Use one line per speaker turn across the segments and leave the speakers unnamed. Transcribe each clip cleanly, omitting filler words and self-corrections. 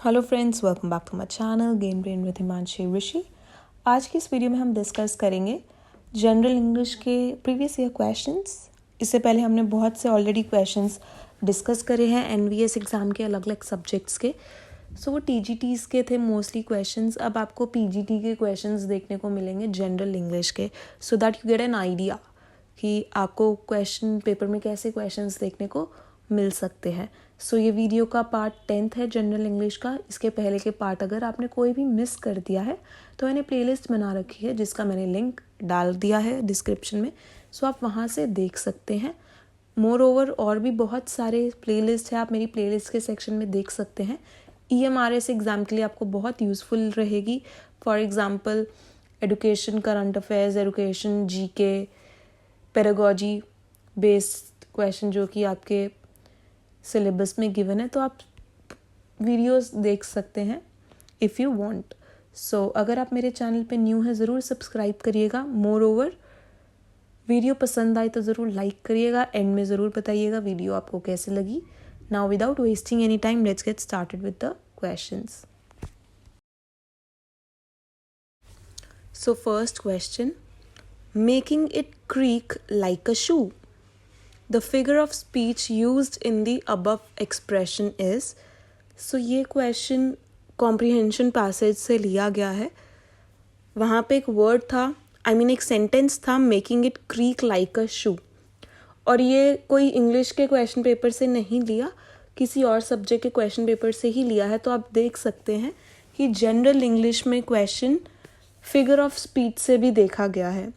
Hello friends, welcome back to my channel game brain with Himanshi Rishi. आज की इस video में हम डिस्कस करेंगे जनरल इंग्लिश के प्रीवियस ईयर क्वेश्चंस। इससे पहले हमने बहुत से ऑलरेडी क्वेश्चंस डिस्कस करे हैं एनवीएस एग्ज़ाम के अलग अलग सब्जेक्ट्स के। सो वो टीजीटीज़ के थे मोस्टली क्वेश्चंस। अब आपको पीजीटी के क्वेश्चंस देखने को मिलेंगे जनरल इंग्लिश के, so that you get an idea कि आपको क्वेश्चन पेपर में कैसे क्वेश्चंस देखने को मिल सकते हैं। सो ये वीडियो का पार्ट 10th है जनरल इंग्लिश का। इसके पहले के पार्ट अगर आपने कोई भी मिस कर दिया है तो मैंने प्लेलिस्ट बना रखी है जिसका मैंने लिंक डाल दिया है डिस्क्रिप्शन में, सो आप वहाँ से देख सकते हैं। मोर ओवर और भी बहुत सारे प्लेलिस्ट है, आप मेरी प्लेलिस्ट के सेक्शन में देख सकते हैं। EMRS एग्ज़ाम के लिए आपको बहुत यूज़फुल रहेगी। For example education, current affairs, education, GK, pedagogy based question जो कि आपके सिलेबस में गिवन है, तो आप वीडियोस देख सकते हैं इफ़ यू वांट। सो अगर आप मेरे चैनल पे न्यू हैं ज़रूर सब्सक्राइब करिएगा। मोर ओवर वीडियो पसंद आए तो ज़रूर लाइक करिएगा, एंड में ज़रूर बताइएगा वीडियो आपको कैसे लगी। Now without wasting any time let's get started with the questions. So first question, making it creak like a shoe. The figure of speech used in the above expression is. So ये question comprehension passage से लिया गया है। वहाँ पे एक word था, एक सेंटेंस था, making it creak like a shoe, और ये कोई इंग्लिश के क्वेश्चन पेपर से नहीं लिया, किसी और सब्जेक्ट के क्वेश्चन पेपर से ही लिया है। तो आप देख सकते हैं कि जनरल इंग्लिश में क्वेश्चन फिगर ऑफ स्पीच से भी देखा गया है।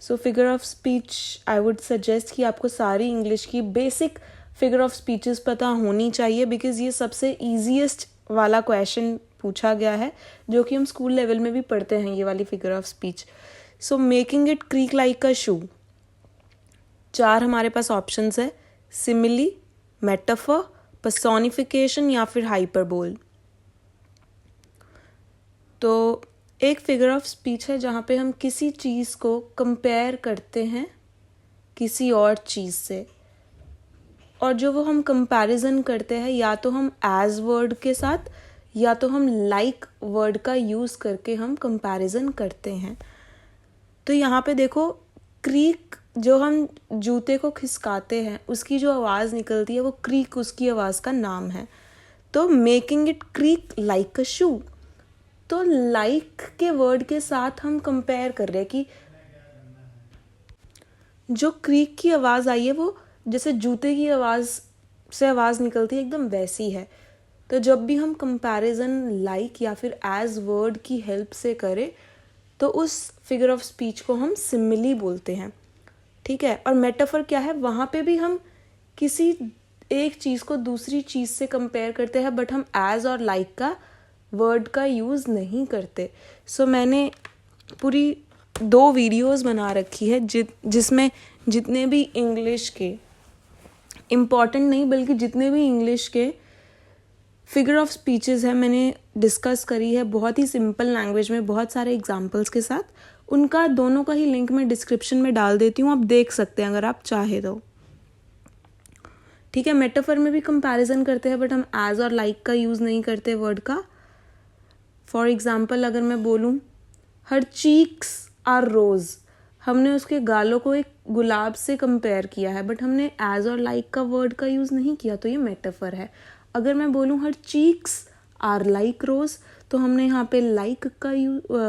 So figure of speech I would suggest कि आपको सारी इंग्लिश की बेसिक फिगर ऑफ स्पीचेस पता होनी चाहिए, बिकॉज ये सबसे ईजीएस्ट वाला क्वेश्चन पूछा गया है जो कि हम स्कूल लेवल में भी पढ़ते हैं, ये वाली figure of speech. So making it creak like a shoe, 4 हमारे पास ऑप्शंस है, सिमिली, मेटाफर, पर्सोनिफिकेशन या फिर हाइपरबोल। तो एक फिगर ऑफ स्पीच है जहाँ पे हम किसी चीज़ को कंपेयर करते हैं किसी और चीज़ से, और जो वो हम कंपैरिजन करते हैं या तो हम एज वर्ड के साथ या तो हम लाइक वर्ड का यूज़ करके हम कंपैरिजन करते हैं। तो यहाँ पे देखो, क्रीक जो हम जूते को खिसकाते हैं उसकी जो आवाज़ निकलती है वो क्रीक उसकी आवाज़ का नाम है। तो making it creak like a shoe, तो लाइक के वर्ड के साथ हम कंपेयर कर रहे हैं कि जो क्रीक की आवाज़ आई है वो जैसे जूते की आवाज़ से आवाज़ निकलती है एकदम वैसी है। तो जब भी हम कंपैरिजन लाइक या फिर एज वर्ड की हेल्प से करें तो उस फिगर ऑफ स्पीच को हम सिमिली बोलते हैं, ठीक है। और मेटाफर क्या है, वहाँ पे भी हम किसी एक चीज़ को दूसरी चीज़ से कंपेयर करते हैं, बट हम एज और लाइक का वर्ड का यूज़ नहीं करते। सो मैंने पूरी 2 वीडियोस बना रखी है जिसमें जितने भी इंग्लिश के इम्पॉर्टेंट नहीं बल्कि जितने भी इंग्लिश के फिगर ऑफ स्पीचेस है मैंने डिस्कस करी है बहुत ही सिंपल लैंग्वेज में, बहुत सारे एग्जांपल्स के साथ। उनका दोनों का ही लिंक मैं डिस्क्रिप्शन में डाल देती हूँ, आप देख सकते हैं अगर आप चाहे तो, ठीक है। मेटाफर में भी कंपैरिजन करते हैं बट हम एज और लाइक का यूज़ नहीं करते वर्ड का। फॉर एग्जाम्पल अगर मैं बोलूँ हर चीक्स आर रोज़, हमने उसके गालों को एक गुलाब से कंपेयर किया है बट हमने एज और लाइक का वर्ड का यूज़ नहीं किया, तो ये मेटाफर है। अगर मैं बोलूँ हर चीक्स आर लाइक रोज़, तो हमने यहाँ पे लाइक का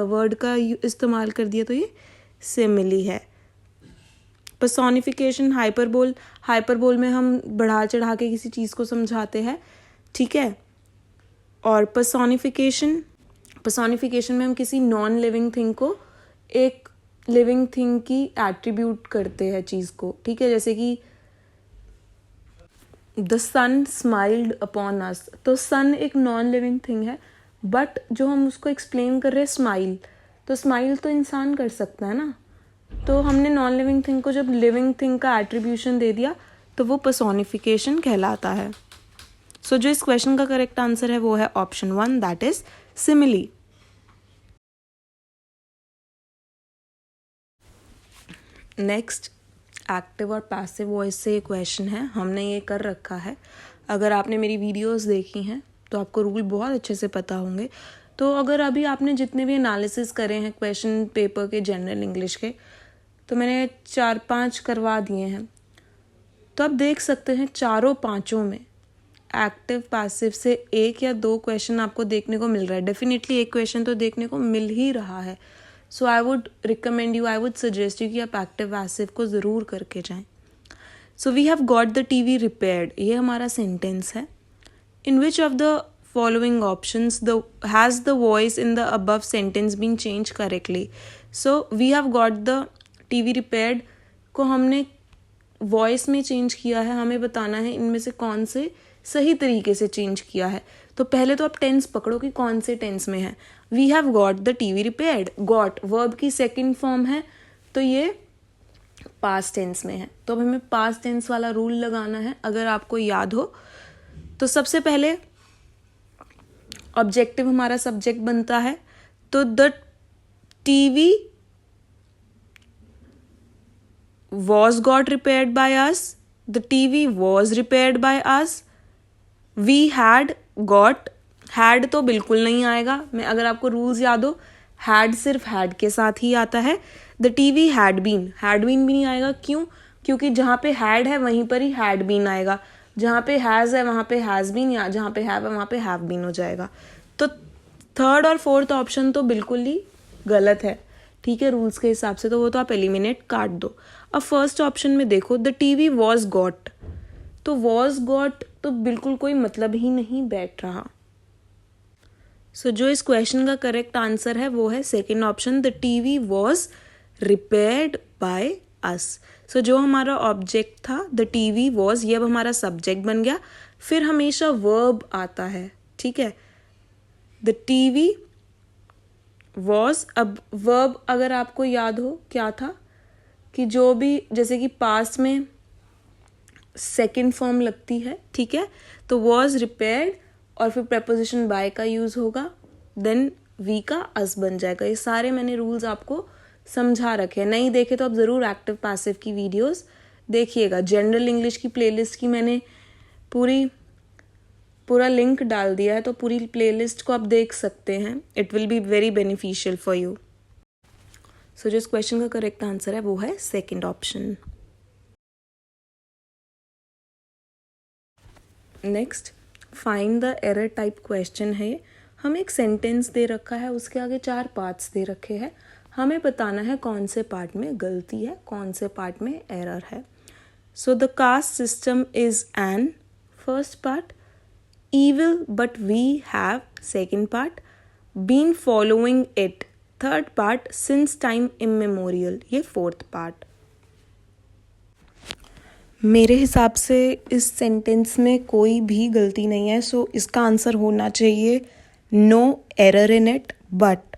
वर्ड का इस्तेमाल कर दिया, तो ये सिमिली है। पर्सोनिफिकेशन, हाइपरबोल, हाइपरबोल में हम बढ़ा चढ़ा के किसी चीज़ को समझाते हैं, ठीक है। और पर्सोनिफिकेशन में हम किसी नॉन लिविंग थिंग को एक लिविंग थिंग की एट्रीब्यूट करते हैं चीज़ को, ठीक है। जैसे कि the sun smiled upon us, तो सन एक नॉन लिविंग थिंग है बट जो हम उसको एक्सप्लेन कर रहे हैं स्माइल, तो स्माइल तो इंसान कर सकता है ना, तो हमने नॉन लिविंग थिंग को जब लिविंग थिंग का एट्रीब्यूशन दे दिया तो वो पर्सोनिफिकेशन कहलाता है। सो जो इस क्वेश्चन का करेक्ट आंसर है वो है option 1, that is simile. Next, active और पैसिव वॉइस से ये क्वेश्चन है, हमने ये कर रखा है। अगर आपने मेरी वीडियोस देखी हैं तो आपको रूल बहुत अच्छे से पता होंगे। तो अगर अभी आपने जितने भी एनालिसिस करे हैं क्वेश्चन पेपर के जनरल इंग्लिश के, तो मैंने 4-5 करवा दिए हैं, तो आप देख सकते हैं चारों पांचों में एक्टिव पैसिव से 1 या 2 क्वेश्चन आपको देखने को मिल रहा है। डेफिनेटली एक क्वेश्चन तो देखने को मिल ही रहा है। So I would recommend you, I would suggest you कि आप एक्टिव पैसिव को ज़रूर करके जाएं। So we have got the TV repaired, ये हमारा सेंटेंस है। In which of the following options has the voice in the above sentence been change correctly. So we have got the TV repaired को हमने voice में change किया है। हमें बताना है इनमें से कौन से सही तरीके से चेंज किया है। तो पहले तो आप टेंस पकड़ो कि कौन से टेंस में है। We have got the TV repaired, got verb की सेकंड फॉर्म है, तो ये पास्ट टेंस में है। तो अब हमें पास्ट टेंस वाला रूल लगाना है। अगर आपको याद हो तो सबसे पहले ऑब्जेक्टिव हमारा सब्जेक्ट बनता है, तो the TV was got repaired by us, the TV was repaired by us, we had got, had तो बिल्कुल नहीं आएगा। मैं अगर आपको रूल्स याद हो, had सिर्फ had के साथ ही आता है। the TV had been भी नहीं आएगा। क्यों? क्योंकि जहाँ पे had है वहीं पर ही had been आएगा, जहाँ पे has है वहाँ पे has been, या जहाँ पे have है वहाँ पे have been हो जाएगा। तो थर्ड और फोर्थ ऑप्शन तो बिल्कुल ही गलत है, ठीक है, रूल्स के हिसाब से, तो वो तो आप एलिमिनेट काट दो। अब फर्स्ट ऑप्शन में देखो, द टीवी वॉज गॉट, तो वॉज गॉट तो बिल्कुल कोई मतलब ही नहीं बैठ रहा। सो जो इस क्वेश्चन का करेक्ट आंसर है वो है second option, the TV was repaired by us. So जो हमारा ऑब्जेक्ट था द टीवी वॉज, ये अब हमारा सब्जेक्ट बन गया। फिर हमेशा वर्ब आता है, ठीक है, द टीवी वॉज। अब वर्ब अगर आपको याद हो क्या था कि जो भी, जैसे कि पास्ट में सेकंड फॉर्म लगती है, ठीक है, तो वॉज रिपेयर्ड और फिर प्रेपोजिशन बाय का यूज होगा, देन वी का अस बन जाएगा। ये सारे मैंने रूल्स आपको समझा रखे हैं। नहीं देखे तो आप ज़रूर एक्टिव पैसिव की वीडियोस देखिएगा। जनरल इंग्लिश की प्लेलिस्ट की मैंने पूरा लिंक डाल दिया है, तो पूरी प्लेलिस्ट को आप देख सकते हैं। It will be very beneficial for you. So जो इस क्वेश्चन का करेक्ट आंसर है वो है second option. Next, find the error type question है। हमें एक सेंटेंस दे रखा है, उसके आगे 4 पार्ट्स दे रखे हैं। हमें बताना है कौन से पार्ट में गलती है, कौन से पार्ट में एरर है। So the caste system is N first part, evil but we have second part, been following it third part, since time immemorial ये fourth part। मेरे हिसाब से इस सेंटेंस में कोई भी गलती नहीं है। सो इसका आंसर होना चाहिए no error in it. But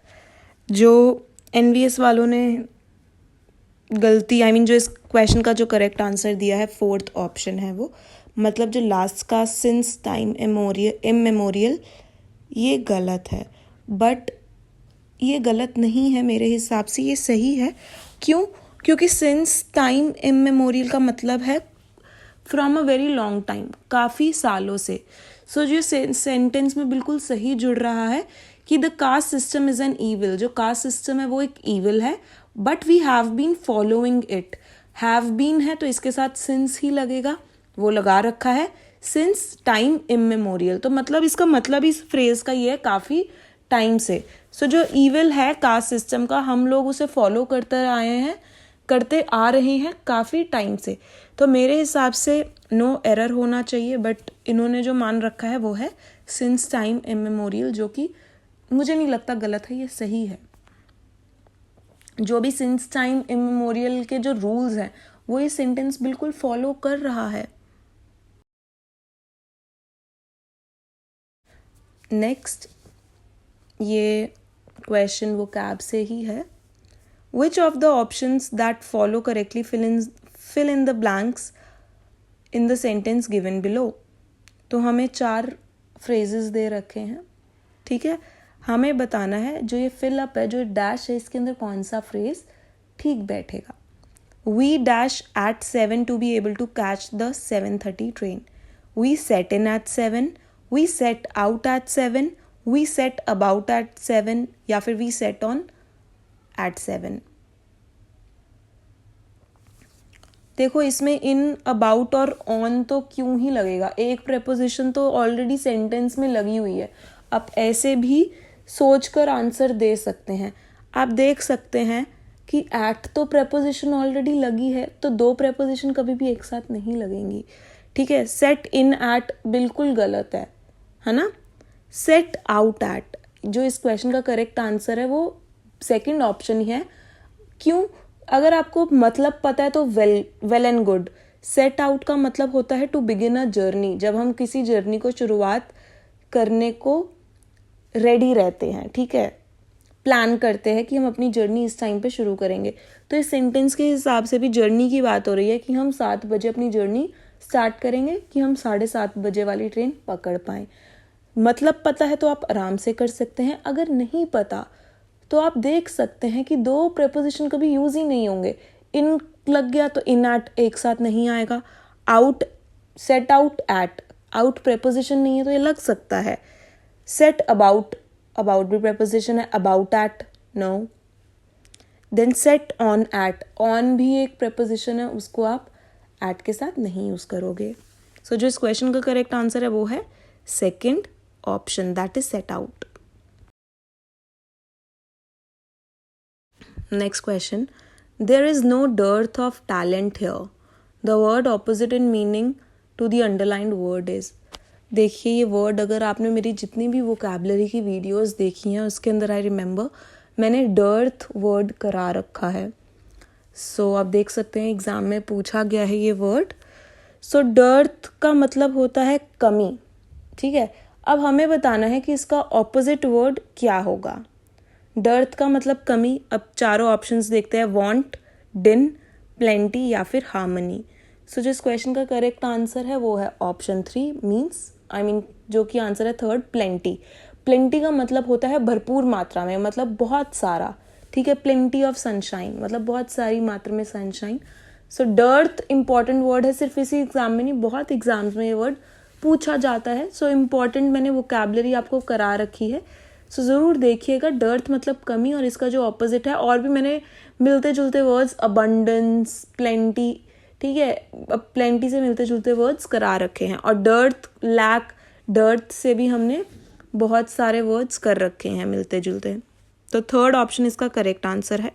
जो NVS वालों ने गलती, जो इस क्वेश्चन का जो करेक्ट आंसर दिया है फोर्थ ऑप्शन है वो, मतलब जो लास्ट का सिंस टाइम इमेमोरियल, ये गलत है। बट ये गलत नहीं है मेरे हिसाब से, ये सही है। क्यों? क्योंकि सिंस टाइम इमेमोरियल का मतलब है from a very long time, काफ़ी सालों से। सो जो सेंटेंस में बिल्कुल सही जुड़ रहा है कि the caste system is an evil. जो कास्ट सिस्टम है वो एक ईविल है, but we have been following it. Have been है तो इसके साथ सिंस ही लगेगा, वो लगा रखा है सिंस टाइम इमेमोरियल। तो मतलब इसका मतलब इस फ्रेज का ये है काफ़ी टाइम से। सो जो ईविल है कास्ट सिस्टम का, हम लोग उसे फॉलो करते आ रहे हैं काफ़ी टाइम से। तो मेरे हिसाब से नो एरर होना चाहिए, बट इन्होंने जो मान रखा है वो है सिंस टाइम इमेमोरियल, जो कि मुझे नहीं लगता गलत है, ये सही है। जो भी सिंस टाइम इमेमोरियल के जो रूल्स हैं वो ये सेंटेंस बिल्कुल फॉलो कर रहा है। नेक्स्ट, ये क्वेश्चन वो कैब से ही है। Which of the options that follow correctly fill in the blanks in the sentence given below. तो हमें 4 फ्रेजेस दे रखे हैं, ठीक है, हमें बताना है जो ये फिल अप है, जो डैश है, इसके अंदर कौन सा फ्रेज ठीक बैठेगा। We dash at 7 to be able to catch the 7:30 train. We set in at 7. We set out at 7, we set about at 7 या फिर वी सेट ऑन एट 7। देखो इसमें इन, अबाउट और ऑन तो क्यों ही लगेगा, एक प्रेपोजिशन तो ऑलरेडी सेंटेंस में लगी हुई है। आप ऐसे भी सोचकर आंसर दे सकते हैं। आप देख सकते हैं कि एट तो प्रेपोजिशन ऑलरेडी लगी है, तो दो प्रेपोजिशन कभी भी एक साथ नहीं लगेंगी, ठीक है। सेट इन एट बिल्कुल गलत है ना। सेट आउट एट, जो इस क्वेश्चन का करेक्ट आंसर है वो सेकंड ऑप्शन ही है। क्यों? अगर आपको मतलब पता है तो well and good. Set out का मतलब होता है टू बिगिन अ जर्नी, जब हम किसी जर्नी को शुरुआत करने को रेडी रहते हैं, ठीक है, प्लान करते हैं कि हम अपनी जर्नी इस टाइम पे शुरू करेंगे। तो इस सेंटेंस के हिसाब से भी जर्नी की बात हो रही है कि हम 7 बजे अपनी जर्नी स्टार्ट करेंगे कि हम 7:30 बजे वाली ट्रेन पकड़ पाएं। मतलब पता है तो आप आराम से कर सकते हैं, अगर नहीं पता तो आप देख सकते हैं कि दो प्रेपोजिशन कभी यूज ही नहीं होंगे। इन लग गया तो इन एट एक साथ नहीं आएगा। Out, set out at, out preposition नहीं है तो ये लग सकता है। सेट अबाउट, अबाउट भी प्रेपोजिशन है, about at no. Then set on at, on भी एक प्रेपोजिशन है, उसको आप एट के साथ नहीं यूज करोगे। सो जो इस क्वेश्चन का करेक्ट आंसर है वो है second option, that is set out. Next question. There is no dearth of talent here. The word opposite in meaning to the underlined word is. देखिए ये वर्ड, अगर आपने मेरी जितनी भी वोकैबलरी की वीडियोस देखी हैं उसके अंदर आई रिमेंबर मैंने डर्थ वर्ड करा रखा है। सो आप देख सकते हैं एग्जाम में पूछा गया है ये वर्ड। सो डर्थ का मतलब होता है कमी, ठीक है। अब हमें बताना है कि इसका ऑपोजिट वर्ड क्या होगा। डर्थ का मतलब कमी। अब चारों ऑप्शंस देखते हैं, वांट, डिन, प्लेंटी या फिर हार्मनी। सो जिस क्वेश्चन का करेक्ट आंसर है वो है ऑप्शन 3 जो कि आंसर है थर्ड, प्लेंटी। प्लेंटी का मतलब होता है भरपूर मात्रा में, मतलब बहुत सारा, ठीक है। प्लेंटी ऑफ सनशाइन मतलब बहुत सारी मात्रा में सनशाइन। सो डर्थ इंपॉर्टेंट वर्ड है, सिर्फ इसी एग्जाम में नहीं, बहुत एग्जाम्स में ये वर्ड पूछा जाता है। सो इम्पॉर्टेंट मैंने वोकैबलरी आपको करा रखी है। सो ज़रूर देखिएगा। डर्थ मतलब कमी, और इसका जो ऑपोजिट है, और भी मैंने मिलते जुलते वर्ड्स, अबंडेंस, प्लेंटी, ठीक है, अब प्लेंटी से मिलते जुलते वर्ड्स करा रखे हैं। और डर्थ, लैक, डर्थ से भी हमने बहुत सारे वर्ड्स कर रखे हैं मिलते जुलते। तो थर्ड ऑप्शन इसका करेक्ट आंसर है।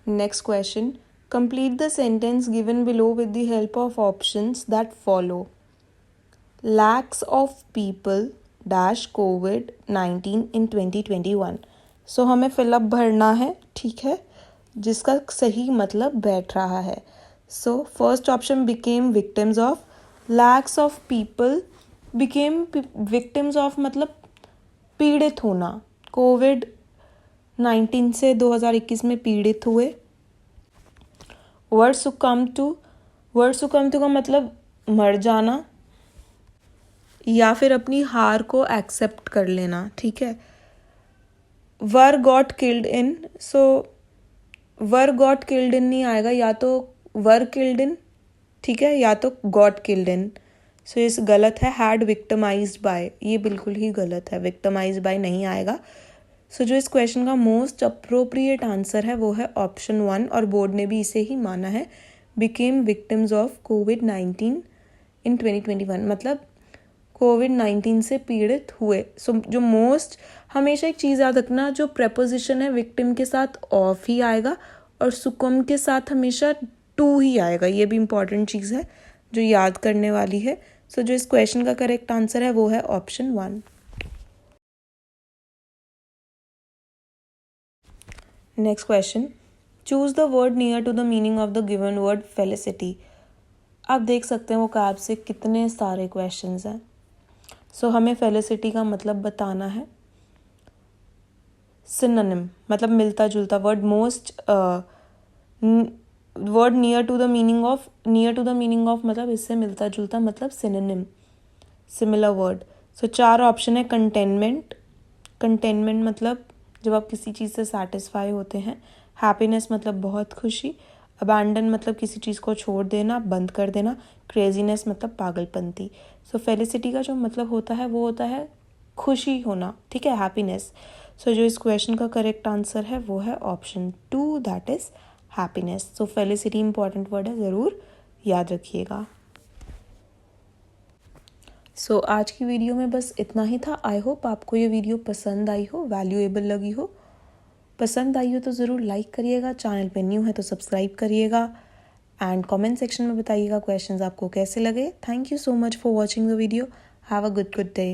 Next question, complete the sentence given below with the help of options that follow. Lakhs of people dash COVID-19 in 2021। सो हमें फिलअप भरना है, ठीक है, जिसका सही मतलब बैठ रहा है। So first option became victims of, lakhs of people became victims of मतलब पीड़ित होना। कोविड-19 से 2021 में पीड़ित हुए। वर्ड सुकम टू का मतलब मर जाना या फिर अपनी हार को एक्सेप्ट कर लेना, ठीक है। Were got killed in, so were got killed in नहीं आएगा, या तो वर किल्ड इन, ठीक है, या तो गॉट किल्ड इन। सो इस गलत है। हैड विक्टिमाइज्ड बाय, ये बिल्कुल ही गलत है, विक्टिमाइज्ड बाय नहीं आएगा। सो जो इस क्वेश्चन का मोस्ट अप्रोप्रिएट आंसर है वो है ऑप्शन 1, और बोर्ड ने भी इसे ही माना है। बिकेम विक्टिम्स ऑफ कोविड-19 इन 2021 मतलब कोविड-19 से पीड़ित हुए। सो जो मोस्ट, हमेशा एक चीज़ याद रखना, जो प्रेपोजिशन है विक्टिम के साथ ऑफ ही आएगा और सुकम के साथ हमेशा टू ही आएगा। ये भी इंपॉर्टेंट चीज़ है जो याद करने वाली है। सो जो इस क्वेश्चन का करेक्ट आंसर है वो है option 1। Next question, choose the word near to the meaning of the given word felicity. आप देख सकते हैं वो कैब से कितने सारे क्वेश्चंस हैं। सो हमें फेलिसिटी का मतलब बताना है। सिनोनिम मतलब मिलता जुलता word, most word near to the meaning of मतलब इससे मिलता जुलता मतलब synonym, similar word. So 4 option है। कंटेनमेंट मतलब जब आप किसी चीज़ से सेटिस्फाई होते हैं। हैप्पीनेस मतलब बहुत खुशी। अबैंडन मतलब किसी चीज़ को छोड़ देना, बंद कर देना। क्रेजीनेस मतलब पागलपंती। सो फेलिसिटी का जो मतलब होता है वो होता है खुशी होना, ठीक है, हैप्पीनेस। सो जो इस क्वेश्चन का करेक्ट आंसर है वो है option 2, that is happiness. So felicity important word है, ज़रूर याद रखिएगा। सो आज की वीडियो में बस इतना ही था। आई होप आपको ये वीडियो पसंद आई हो, वैल्यूएबल लगी हो। पसंद आई हो तो ज़रूर लाइक करिएगा, चैनल पे न्यू है तो सब्सक्राइब करिएगा एंड कमेंट सेक्शन में बताइएगा क्वेश्चंस आपको कैसे लगे। Thank you so much for watching the video. Have a good day.